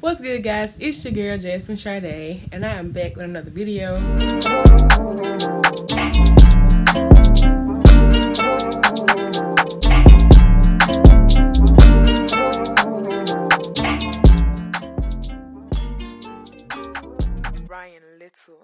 What's good, guys? It's your girl Jasmine Styles, and I am back with another video. Ryan Little.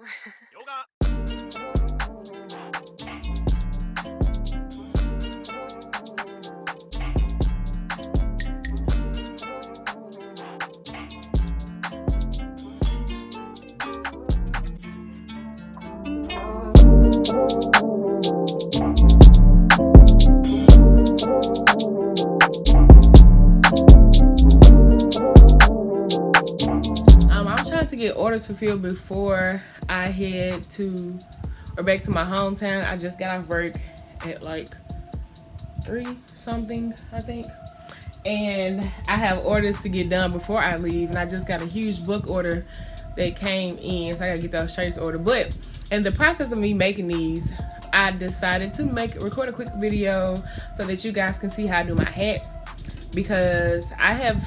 I'm trying to get orders fulfilled before I head back to my hometown. I just got off work at like 3 something, I think. And I have orders to get done before I leave, and I just got a huge book order that came in, so I gotta get those shirts ordered. But in the process of me making these, I decided to record a quick video so that you guys can see how I do my hats, because I have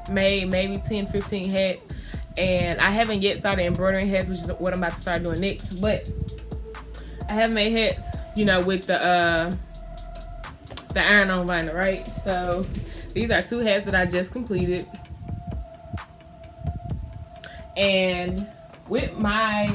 made maybe 10-15 hats, and I haven't yet started embroidering hats, which is what I'm about to start doing next. But I have made hats, with the iron-on vinyl, right? So these are 2 hats that I just completed, and with my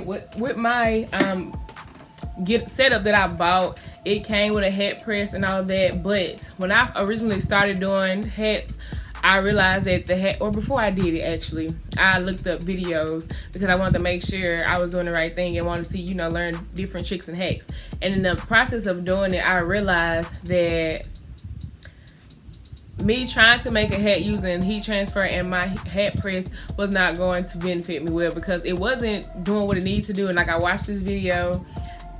setup that I bought, it came with a hat press and all that. But when I originally started doing hats, I realized that the hat, or before I did it actually, I looked up videos because I wanted to make sure I was doing the right thing and wanted to see, learn different tricks and hacks. And in the process of doing it, I realized that me trying to make a hat using heat transfer and my hat press was not going to benefit me well, because it wasn't doing what it needed to do. And like, I watched this video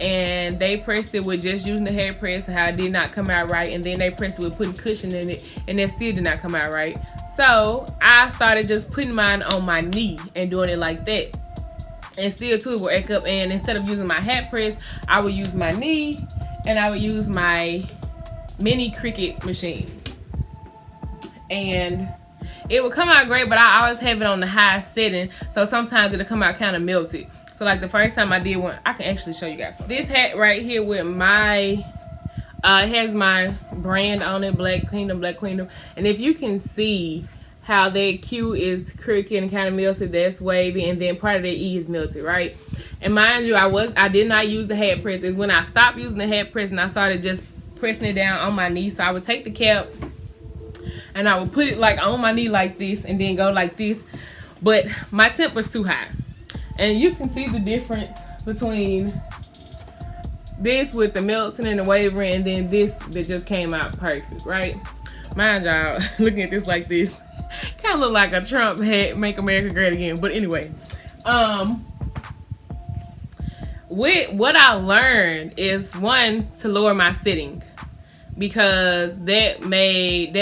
and they pressed it with just using the hat press and how it did not come out right, and then they pressed it with putting cushion in it and that still did not come out right. So I started just putting mine on my knee and doing it like that, and still too it would echo up. And instead of using my hat press, I would use my knee, and I would use my mini Cricut machine, and it would come out great. But I always have it on the high setting, so sometimes it'll come out kind of melted. So like the first time I did one, I can actually show you guys. This hat right here with it has my brand on it, Black Kingdom. And if you can see how that Q is crooked and kind of melted, that's wavy, and then part of the E is melted, right? And mind you, I did not use the hat press. It's when I stopped using the hat press and I started just pressing it down on my knee. So I would take the cap and I would put it like on my knee like this, and then go like this. But my temp was too high. And you can see the difference between this with the melting and the wavering, and then this that just came out perfect, right? Mind y'all, looking at this like this, kind of look like a Trump hat, Make America Great Again. But anyway, with what I learned is, one, to lower my sitting, because that played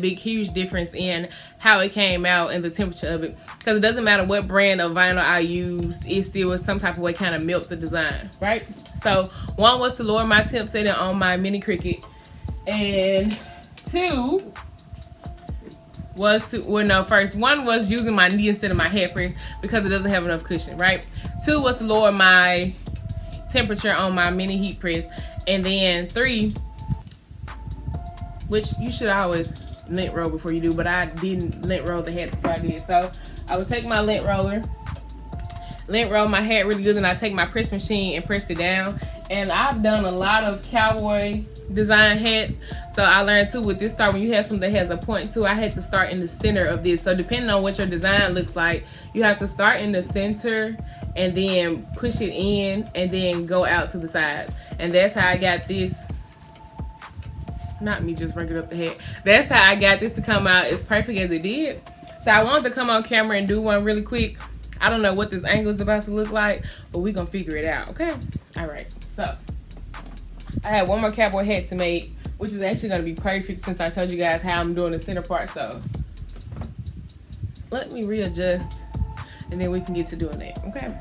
a huge difference in how it came out and the temperature of it. Because it doesn't matter what brand of vinyl I used, it still was some type of way kind of melt the design, right? So one was to lower my temp setting on my mini Cricut, and 2 was one was using my knee instead of my hat press because it doesn't have enough cushion, right? 2 was to lower my temperature on my mini heat press. And then 3, which you should always lint roll before you do, but I didn't lint roll the hat before I did. So I would take my lint roll my hat really good, and I take my press machine and press it down. And I've done a lot of cowboy design hats, so I learned too with this start, when you have something that has a point to, I had to start in the center of this. So depending on what your design looks like, you have to start in the center and then push it in and then go out to the sides. And that's how I got this, not me just bringing up the hat, that's how I got this to come out as perfect as it did. So I wanted to come on camera and do one really quick. I don't know what this angle is about to look like, but we're gonna figure it out, okay? All right, so I have one more cowboy hat to make, which is actually gonna be perfect since I told you guys how I'm doing the center part. So let me readjust, and then we can get to doing that, okay?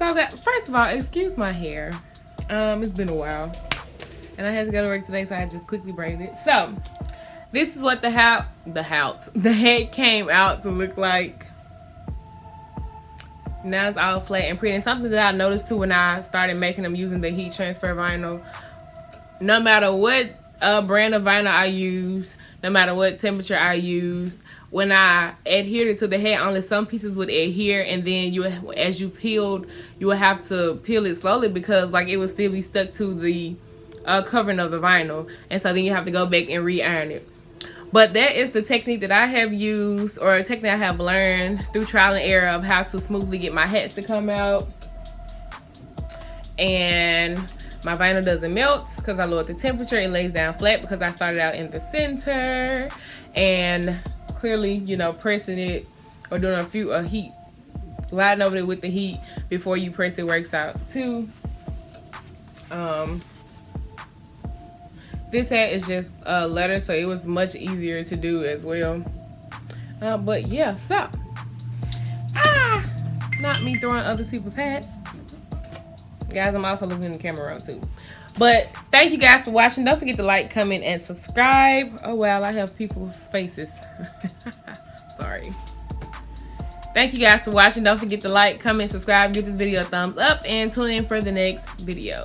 So first of all, excuse my hair. It's been a while, and I had to go to work today, so I just quickly braided it. So this is what the head came out to look like. Now it's all flat and pretty. And something that I noticed too when I started making them using the heat transfer vinyl, no matter what brand of vinyl I use, no matter what temperature I use, when I adhered it to the head, only some pieces would adhere, and then as you peeled, you would have to peel it slowly because like it would still be stuck to the covering of the vinyl, and so then you have to go back and re-iron it. But that is the technique that I have used, or a technique I have learned through trial and error of how to smoothly get my hats to come out. And my vinyl doesn't melt because I lowered the temperature. It lays down flat because I started out in the center. And clearly, you know, pressing it or doing a heat, gliding over it with the heat before you press it works out too. This hat is just leather, so it was much easier to do as well. But yeah, so not me throwing other people's hats, guys. I'm also looking in the camera too. But thank you guys for watching. Don't forget to like, comment, and subscribe. Oh wow, I have people's faces. Sorry. Thank you guys for watching. Don't forget to like, comment, subscribe, give this video a thumbs up, and tune in for the next video.